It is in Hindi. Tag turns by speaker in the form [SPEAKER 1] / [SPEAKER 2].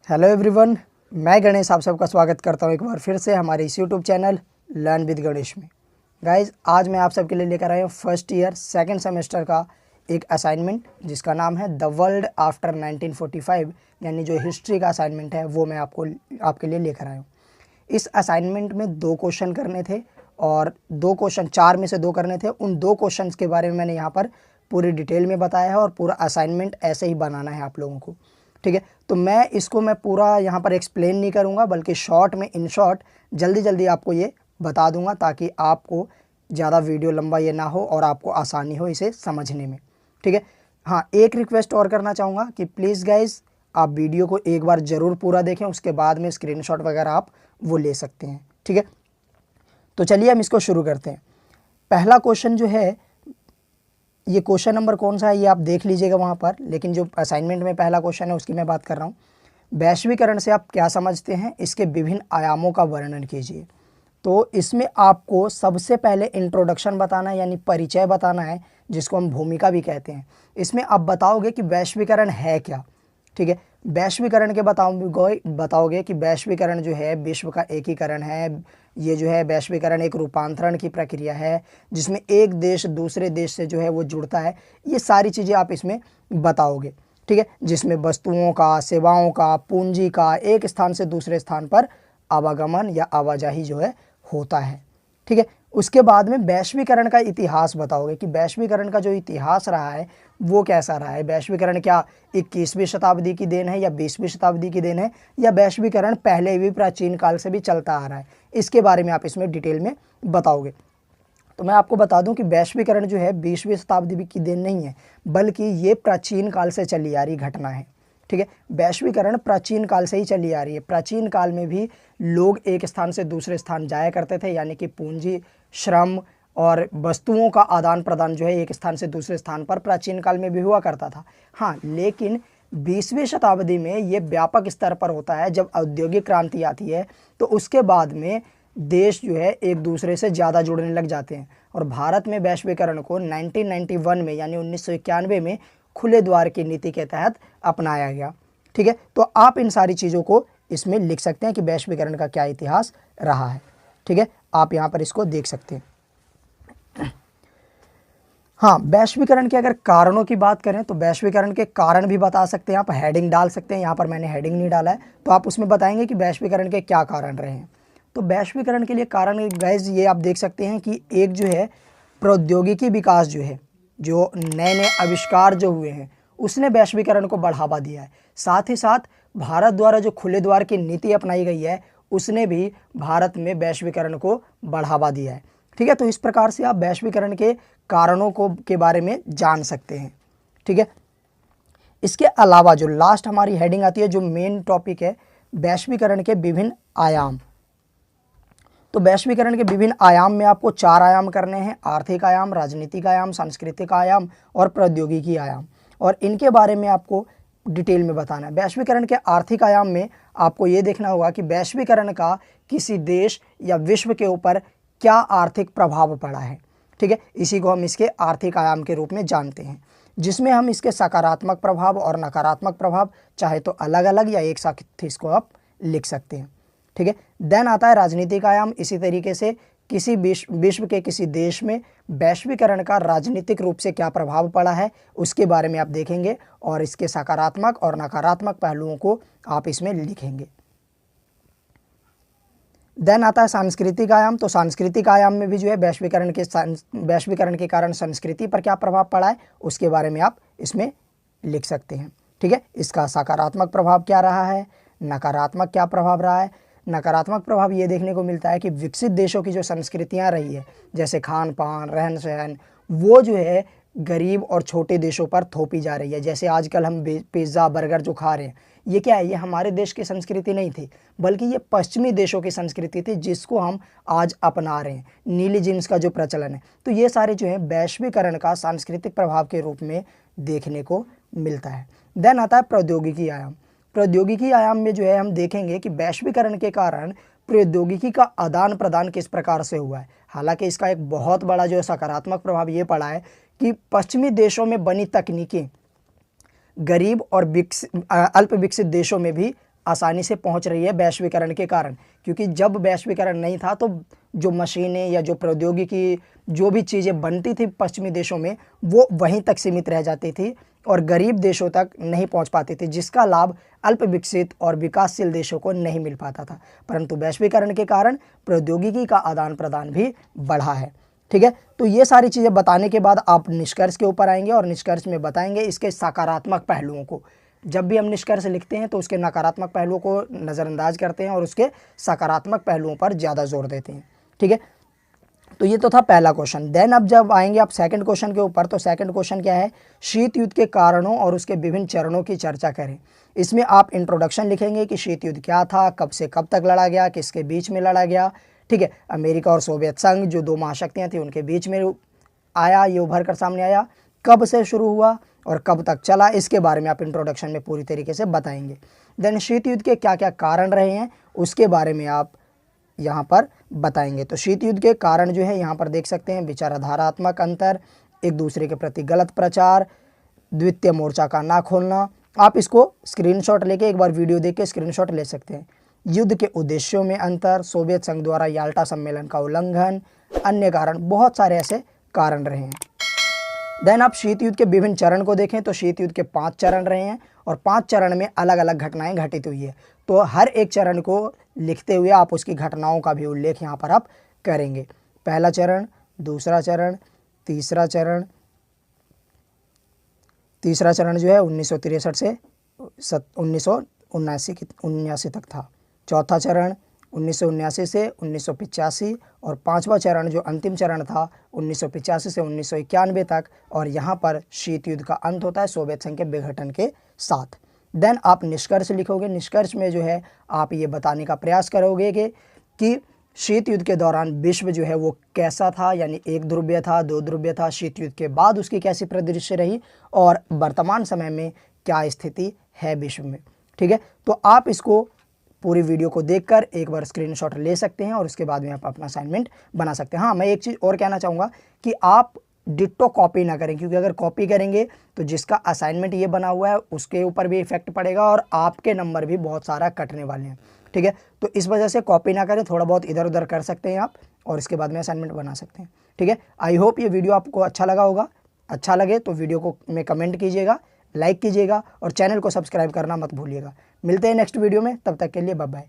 [SPEAKER 1] हेलो एवरीवन, मैं गणेश आप सबका स्वागत करता हूं एक बार फिर से हमारे इस YouTube channel learn with Ganesh में। गाइस, आज मैं आप सबके लिए लेकर आया हूं फर्स्ट ईयर सेकंड सेमेस्टर का एक असाइनमेंट जिसका नाम है द वर्ल्ड आफ्टर 1945, यानी जो हिस्ट्री का असाइनमेंट है वो मैं आपके लिए लेकर आया हूँ। इस असाइनमेंट में 2 क्वेश्चन करने थे और 2 क्वेश्चन 4 में से 2 करने थे। उन 2 क्वेश्चन के बारे में मैंने यहाँ पर पूरी डिटेल में बताया है और पूरा असाइनमेंट ऐसे ही बनाना है आप लोगों को, ठीक है। तो मैं पूरा यहाँ पर एक्सप्लेन नहीं करूँगा, बल्कि शॉर्ट में इन शॉर्ट जल्दी आपको ये बता दूँगा ताकि आपको ज़्यादा वीडियो लंबा ये ना हो और आपको आसानी हो इसे समझने में, ठीक है। हाँ, एक रिक्वेस्ट और करना चाहूँगा कि प्लीज़ गाइज़ आप वीडियो को एक बार ज़रूर पूरा देखें, उसके बाद में स्क्रीनशॉट वगैरह आप वो ले सकते हैं, ठीक है। तो चलिए हम इसको शुरू करते हैं। पहला क्वेश्चन जो है, ये क्वेश्चन नंबर कौन सा है ये आप देख लीजिएगा वहाँ पर, लेकिन जो असाइनमेंट में पहला क्वेश्चन है उसकी मैं बात कर रहा हूँ। वैश्वीकरण से आप क्या समझते हैं, इसके विभिन्न आयामों का वर्णन कीजिए। तो इसमें आपको सबसे पहले इंट्रोडक्शन बताना है, यानी परिचय बताना है, जिसको हम भूमिका भी कहते हैं। इसमें आप बताओगे कि वैश्वीकरण है क्या, ठीक है। वैश्वीकरण के बताओगे कि वैश्वीकरण जो है विश्व का एकीकरण है। ये जो है वैश्वीकरण एक रूपांतरण की प्रक्रिया है जिसमें एक देश दूसरे देश से जो है वो जुड़ता है। ये सारी चीज़ें आप इसमें बताओगे, ठीक है, जिसमें वस्तुओं का, सेवाओं का, पूंजी का एक स्थान से दूसरे स्थान पर आवागमन या आवाजाही जो है होता है, ठीक है। उसके बाद में वैश्वीकरण का इतिहास बताओगे कि वैश्वीकरण का जो इतिहास रहा है वो कैसा रहा है। वैश्वीकरण क्या 21वीं शताब्दी की देन है या 20वीं शताब्दी की देन है, या वैश्वीकरण पहले भी प्राचीन काल से भी चलता आ रहा है, इसके बारे में आप इसमें डिटेल में बताओगे। तो मैं आपको बता दूं कि वैश्वीकरण जो है 20वीं शताब्दी की देन नहीं है, बल्कि ये प्राचीन काल से चली आ रही घटना है, ठीक है। वैश्वीकरण प्राचीन काल से ही चली आ रही है। प्राचीन काल में भी लोग एक स्थान से दूसरे स्थान जाया करते थे, यानी कि पूंजी, श्रम और वस्तुओं का आदान प्रदान जो है एक स्थान से दूसरे स्थान पर प्राचीन काल में भी हुआ करता था। हाँ, लेकिन 20वीं शताब्दी में ये व्यापक स्तर पर होता है। जब औद्योगिक क्रांति आती है तो उसके बाद में देश जो है एक दूसरे से ज़्यादा जुड़ने लग जाते हैं और भारत में वैश्वीकरण को 1991 में यानी 1991 में खुले द्वार की नीति के तहत अपनाया गया, ठीक है। तो आप इन सारी चीज़ों को इसमें लिख सकते हैं कि वैश्वीकरण का क्या इतिहास रहा है, ठीक है। आप यहाँ पर इसको देख सकते हैं। हाँ, वैश्वीकरण के अगर कारणों की बात करें तो वैश्वीकरण के कारण भी बता सकते हैं, आप हेडिंग डाल सकते हैं। यहाँ पर मैंने हेडिंग नहीं डाला है, तो आप उसमें बताएंगे कि वैश्वीकरण के क्या कारण रहे हैं। तो वैश्वीकरण के लिए कारण गाइस ये आप देख सकते हैं कि एक जो है प्रौद्योगिकी विकास जो है, जो नए नए आविष्कार जो हुए हैं उसने वैश्वीकरण को बढ़ावा दिया है। साथ ही साथ भारत द्वारा जो खुले द्वार की नीति अपनाई गई है उसने भी भारत में वैश्वीकरण को बढ़ावा दिया है, ठीक है। तो इस प्रकार से आप वैश्वीकरण के कारणों के बारे में जान सकते हैं, ठीक है। इसके अलावा जो लास्ट हमारी हेडिंग आती है, जो मेन टॉपिक है, वैश्वीकरण के विभिन्न आयाम। तो वैश्वीकरण के विभिन्न आयाम में आपको 4 आयाम करने हैं: आर्थिक आयाम, राजनीतिक आयाम, सांस्कृतिक आयाम और प्रौद्योगिकी आयाम। और इनके बारे में आपको डिटेल में बताना है। वैश्वीकरण के आर्थिक आयाम में आपको ये देखना होगा कि वैश्वीकरण का किसी देश या विश्व के ऊपर क्या आर्थिक प्रभाव पड़ा है, ठीक है। इसी को हम इसके आर्थिक आयाम के रूप में जानते हैं, जिसमें हम इसके सकारात्मक प्रभाव और नकारात्मक प्रभाव चाहे तो अलग अलग या एक साथ इसको आप लिख सकते हैं, ठीक है। देन आता है राजनीतिक आयाम। इसी तरीके से किसी विश्व के किसी देश में वैश्वीकरण का राजनीतिक रूप से क्या प्रभाव पड़ा है उसके बारे में आप देखेंगे और इसके सकारात्मक और नकारात्मक पहलुओं को आप इसमें लिखेंगे। देन आता है सांस्कृतिक आयाम। तो सांस्कृतिक आयाम में भी जो है वैश्वीकरण के कारण संस्कृति पर क्या प्रभाव पड़ा है उसके बारे में आप इसमें लिख सकते हैं, ठीक है। इसका सकारात्मक प्रभाव क्या रहा है, नकारात्मक क्या प्रभाव रहा है। नकारात्मक प्रभाव ये देखने को मिलता है कि विकसित देशों की जो संस्कृतियां रही है, जैसे खान पान, रहन सहन, वो जो है गरीब और छोटे देशों पर थोपी जा रही है। जैसे आजकल हम पिज़्ज़ा बर्गर जो खा रहे हैं, ये क्या है, ये हमारे देश की संस्कृति नहीं थी, बल्कि ये पश्चिमी देशों की संस्कृति थी जिसको हम आज अपना रहे हैं। नीली जीन्स का जो प्रचलन है, तो ये सारे जो है वैश्वीकरण का सांस्कृतिक प्रभाव के रूप में देखने को मिलता है। देन आता है प्रौद्योगिकी आयाम। प्रौद्योगिकी आयाम में जो है हम देखेंगे कि वैश्वीकरण के कारण प्रौद्योगिकी का आदान प्रदान किस प्रकार से हुआ है। हालांकि इसका एक बहुत बड़ा जो सकारात्मक प्रभाव ये पड़ा है कि पश्चिमी देशों में बनी तकनीकें गरीब और अल्प विकसित देशों में भी आसानी से पहुंच रही है वैश्वीकरण के कारण, क्योंकि जब वैश्वीकरण नहीं था तो जो मशीनें या जो प्रौद्योगिकी जो भी चीज़ें बनती थी पश्चिमी देशों में वो वहीं तक सीमित रह जाती थी और गरीब देशों तक नहीं पहुंच पाती थी, जिसका लाभ अल्प विकसित और विकासशील देशों को नहीं मिल पाता था। परंतु वैश्वीकरण के कारण प्रौद्योगिकी का आदान प्रदान भी बढ़ा है। ठीक है, तो ये सारी चीज़ें बताने के बाद आप निष्कर्ष के ऊपर आएंगे और निष्कर्ष में बताएंगे इसके सकारात्मक पहलुओं को। जब भी हम निष्कर्ष लिखते हैं तो उसके नकारात्मक पहलुओं को नज़रअंदाज करते हैं और उसके सकारात्मक पहलुओं पर ज़्यादा जोर देते हैं। ठीक है, तो ये तो था पहला क्वेश्चन। देन अब जब आएंगे आप सेकंड क्वेश्चन के ऊपर, तो सेकंड क्वेश्चन क्या है, शीत युद्ध के कारणों और उसके विभिन्न चरणों की चर्चा करें। इसमें आप इंट्रोडक्शन लिखेंगे कि शीत युद्ध क्या था, कब से कब तक लड़ा गया, किसके बीच में लड़ा गया। ठीक है, अमेरिका और सोवियत संघ जो दो महाशक्तियाँ थी उनके बीच में आया, ये उभर कर सामने आया, कब से शुरू हुआ और कब तक चला, इसके बारे में आप इंट्रोडक्शन में पूरी तरीके से बताएंगे। देन शीत युद्ध के क्या क्या कारण रहे हैं उसके बारे में आप यहाँ पर बताएंगे। तो शीत युद्ध के कारण जो है यहाँ पर देख सकते हैं, विचारधारात्मक अंतर, एक दूसरे के प्रति गलत प्रचार, द्वितीय मोर्चा का ना खोलना। आप इसको स्क्रीनशॉट लेके एक बार वीडियो देख के स्क्रीनशॉट ले सकते हैं। युद्ध के उद्देश्यों में अंतर, सोवियत संघ द्वारा याल्टा सम्मेलन का उल्लंघन, अन्य कारण, बहुत सारे ऐसे कारण रहे हैं। देन आप शीत युद्ध के विभिन्न चरण को देखें तो शीत युद्ध के 5 चरण रहे हैं और 5 चरण में अलग अलग घटनाएं घटित हुई है। तो हर एक चरण को लिखते हुए आप उसकी घटनाओं का भी उल्लेख यहाँ पर आप करेंगे। पहला चरण, दूसरा चरण, तीसरा चरण। तीसरा चरण जो है 1963 से 1979 तक था। चौथा चरण 1979 से 1985 और पांचवा चरण जो अंतिम चरण था 1985 से 1991 तक। और यहाँ पर शीत युद्ध का अंत होता है सोवियत संघ के विघटन के साथ। देन आप निष्कर्ष लिखोगे। निष्कर्ष में जो है आप ये बताने का प्रयास करोगे कि शीत युद्ध के दौरान विश्व जो है वो कैसा था, यानी एक ध्रुवीय था, दो ध्रुवीय था, शीत युद्ध के बाद उसकी कैसी परिदृश्य रही और वर्तमान समय में क्या स्थिति है विश्व में। ठीक है, तो आप इसको पूरी वीडियो को देखकर एक बार स्क्रीनशॉट ले सकते हैं और उसके बाद में आप अपना असाइनमेंट बना सकते हैं। हाँ, मैं एक चीज़ और कहना चाहूँगा कि आप डिट्टो कॉपी ना करें, क्योंकि अगर कॉपी करेंगे तो जिसका असाइनमेंट ये बना हुआ है उसके ऊपर भी इफेक्ट पड़ेगा और आपके नंबर भी बहुत सारा कटने वाले हैं। ठीक है, तो इस वजह से कॉपी ना करें, थोड़ा बहुत इधर उधर कर सकते हैं आप और इसके बाद में असाइनमेंट बना सकते हैं। ठीक है, आई होप ये वीडियो आपको अच्छा लगा होगा। अच्छा लगे तो वीडियो को में कमेंट कीजिएगा, लाइक कीजिएगा और चैनल को सब्सक्राइब करना मत भूलिएगा। मिलते हैं नेक्स्ट वीडियो में, तब तक के लिए बाय बाय।